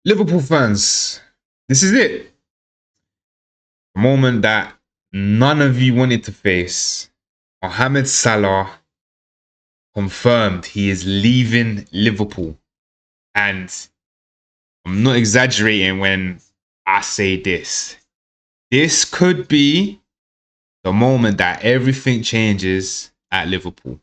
Liverpool fans, this is it. The moment that none of you wanted to face. Mohamed Salah confirmed he is leaving Liverpool. And I'm not exaggerating when I say this. This could be the moment that everything changes at Liverpool.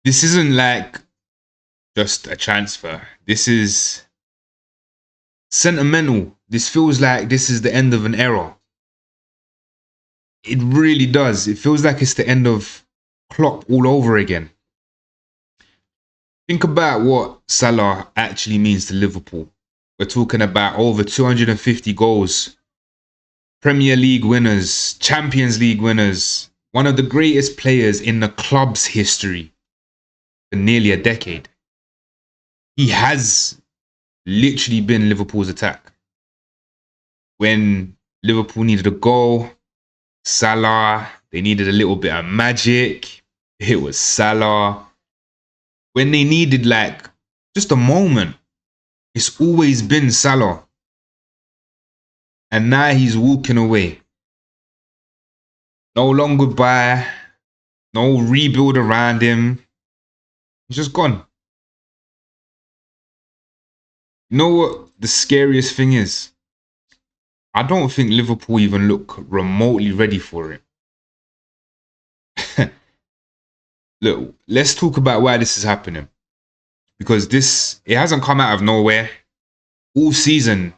This isn't like just a transfer. This is sentimental. This feels like this is the end of an era. It really does. It feels like it's the end of Klopp all over again. Think about what Salah actually means to Liverpool. We're talking about over 250 goals, Premier League winners, Champions League winners, one of the greatest players in the club's history for nearly a decade. He has literally been Liverpool's attack. When Liverpool needed a goal, Salah, they needed a little bit of magic, it was Salah. When they needed like just a moment, it's always been Salah. And now he's walking away. No long goodbye, no rebuild around him. He's just gone. You know what the scariest thing is? I don't think Liverpool even look remotely ready for it. Look, let's talk about why this is happening. Because it hasn't come out of nowhere. All season,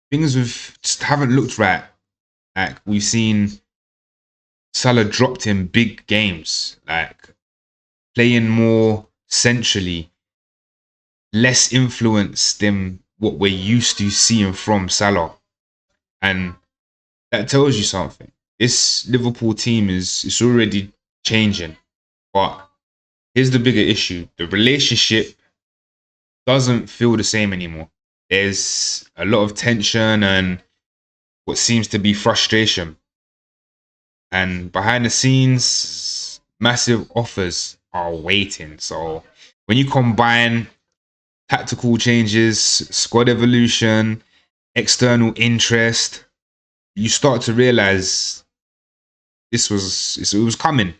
things just haven't looked right. Like, we've seen Salah dropped in big games. Like, playing more centrally. Less influence than what we're used to seeing from Salah. And that tells you something. This Liverpool team is already changing. But here's the bigger issue. The relationship doesn't feel the same anymore. There's a lot of tension and what seems to be frustration. And behind the scenes, massive offers are waiting. So when you combine tactical changes, squad evolution, external interest, you start to realize it was coming.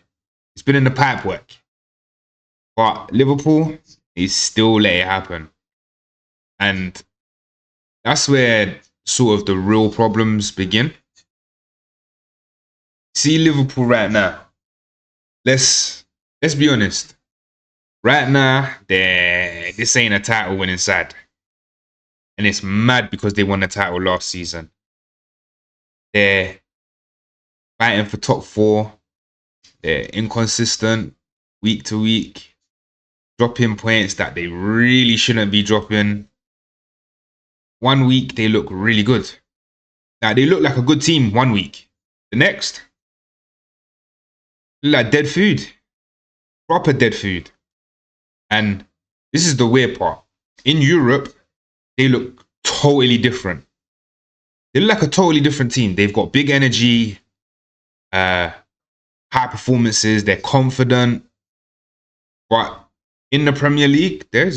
It's been in the pipework. But Liverpool is still letting it happen. And that's where sort of the real problems begin. See Liverpool right now. Let's be honest. Right now, this ain't a title winning side. And it's mad because they won the title last season. They're fighting for top 4. They're inconsistent week to week. Dropping points that they really shouldn't be dropping. One week, they look really good. Now, they look like a good team one week. The next, look like dead food. Proper dead food. And this is the weird part. In Europe, they look totally different. They look like a totally different team. They've got big energy, high performances. They're confident. But in the Premier League, they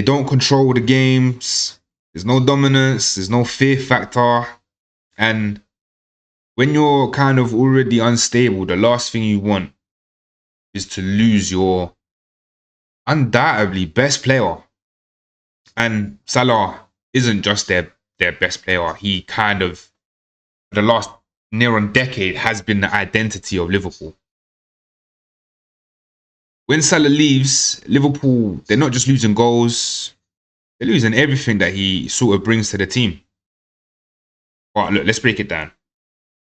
don't control the games. There's no dominance. There's no fear factor. And when you're kind of already unstable, the last thing you want is to lose your undoubtedly best player. And Salah isn't just their best player. He kind of, for the last near on decade, has been the identity of Liverpool. When Salah leaves, Liverpool, they're not just losing goals, they're losing everything that he sort of brings to the team. But look, let's break it down.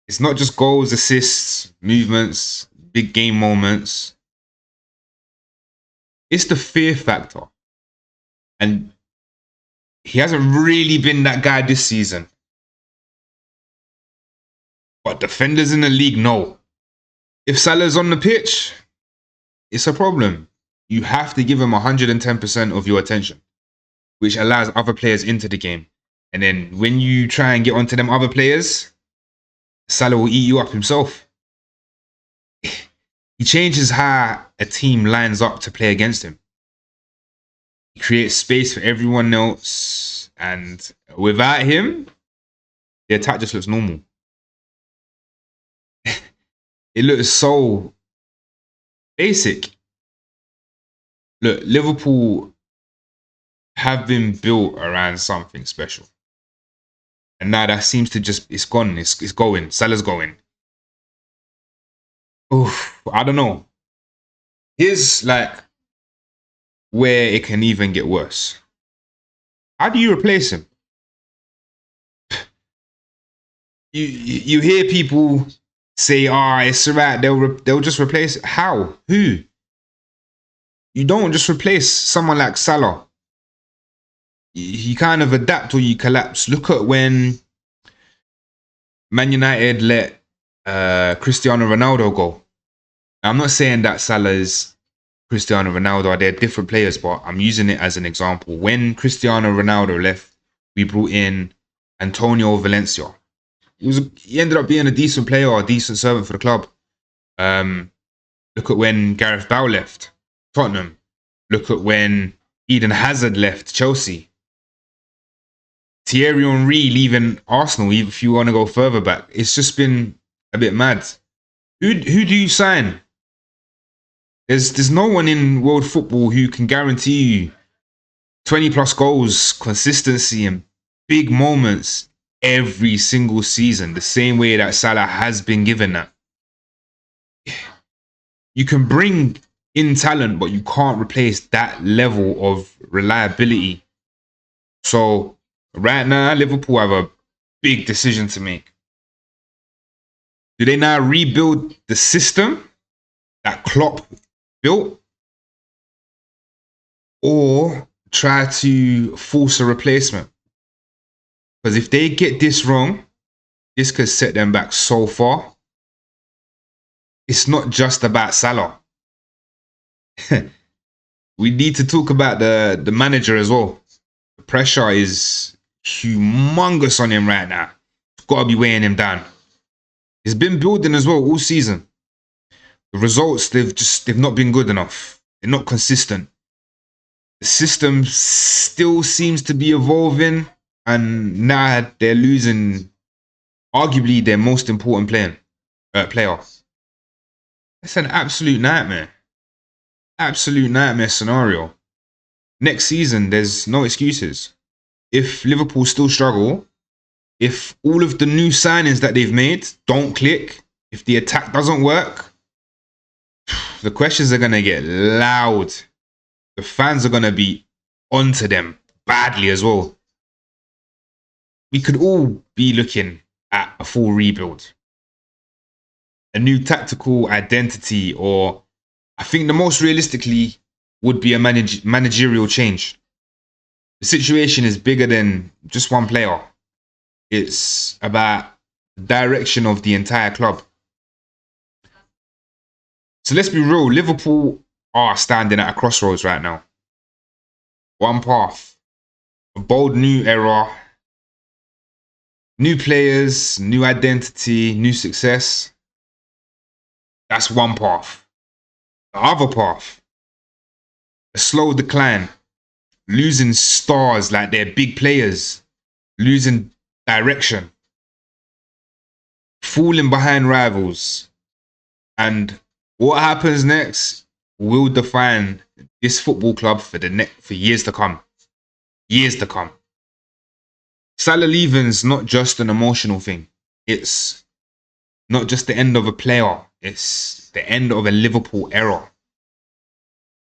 It's not just goals, assists, movements, big game moments. It's the fear factor. And he hasn't really been that guy this season. But defenders in the league know. If Salah's on the pitch, it's a problem. You have to give him 110% of your attention, which allows other players into the game. And then when you try and get onto them other players, Salah will eat you up himself. He changes how a team lines up to play against him. He creates space for everyone else. And without him, the attack just looks normal. It looks so basic. Look, Liverpool have been built around something special. And now that seems to just, it's gone. It's going. Salah's going. Oof, I don't know. Here's like where it can even get worse. How do you replace him? You hear people say, it's alright, they'll just replace it. How? Who? You don't just replace someone like Salah. You kind of adapt or you collapse. Look at when Man United let Cristiano Ronaldo go. Now, I'm not saying that Salah is Cristiano Ronaldo. They're different players, but I'm using it as an example. When Cristiano Ronaldo left, we brought in Antonio Valencia. He ended up being a decent player or a decent servant for the club. Look at when Gareth Bale left Tottenham. Look at when Eden Hazard left Chelsea. Thierry Henry leaving Arsenal, even if you want to go further back. It's just been a bit mad. Who do you sign? There's no one in world football who can guarantee you 20 plus goals, consistency, and big moments every single season, the same way that Salah has been given that. You can bring in talent, but you can't replace that level of reliability. So right now, Liverpool have a big decision to make. Do they now rebuild the system that Klopp built, or try to force a replacement? Because if they get this wrong, this could set them back so far. It's not just about Salah. We need to talk about the manager as well. The pressure is humongous on him right now. It's got to be weighing him down. He's been building as well all season. The results, they've not been good enough. They're not consistent. The system still seems to be evolving, and now they're losing arguably their most important player. It's an absolute nightmare. Absolute nightmare scenario. Next season, there's no excuses. If Liverpool still struggle, if all of the new signings that they've made don't click, if the attack doesn't work, the questions are going to get loud. The fans are going to be onto them badly as well. We could all be looking at a full rebuild. A new tactical identity, or I think the most realistically would be a managerial change. The situation is bigger than just one player. It's about the direction of the entire club. So let's be real, Liverpool are standing at a crossroads right now. One path, a bold new era, new players, new identity, new success. That's one path. The other path, a slow decline, losing stars like they're big players, losing direction, falling behind rivals. And what happens next will define this football club for years to come. Years to come. Salah leaving's not just an emotional thing. It's not just the end of a player. It's the end of a Liverpool era.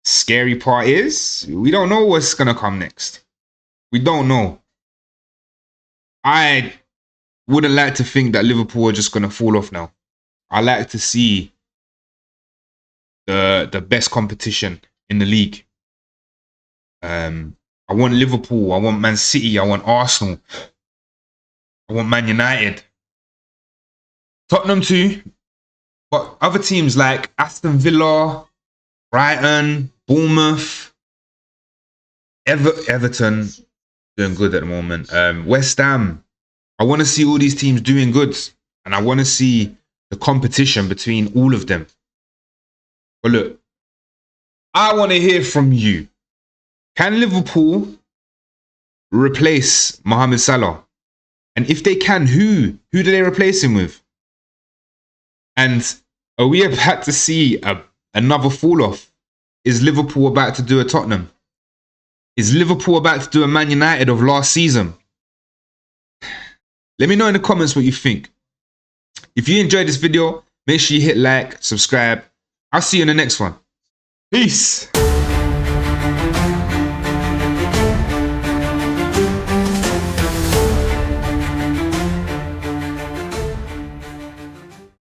Scary part is, we don't know what's going to come next. We don't know. I wouldn't like to think that Liverpool are just going to fall off now. I like to see the best competition in the league. I want Liverpool, I want Man City, I want Arsenal, I want Man United. Tottenham too, but other teams like Aston Villa, Brighton, Bournemouth, Everton doing good at the moment. West Ham. I want to see all these teams doing good, and I want to see the competition between all of them. But look, I want to hear from you. Can Liverpool replace Mohamed Salah? And if they can, who? Who do they replace him with? And are we about to see another fall off? Is Liverpool about to do a Tottenham? Is Liverpool about to do a Man United of last season? Let me know in the comments what you think. If you enjoyed this video, make sure you hit like, subscribe. I'll see you in the next one. Peace.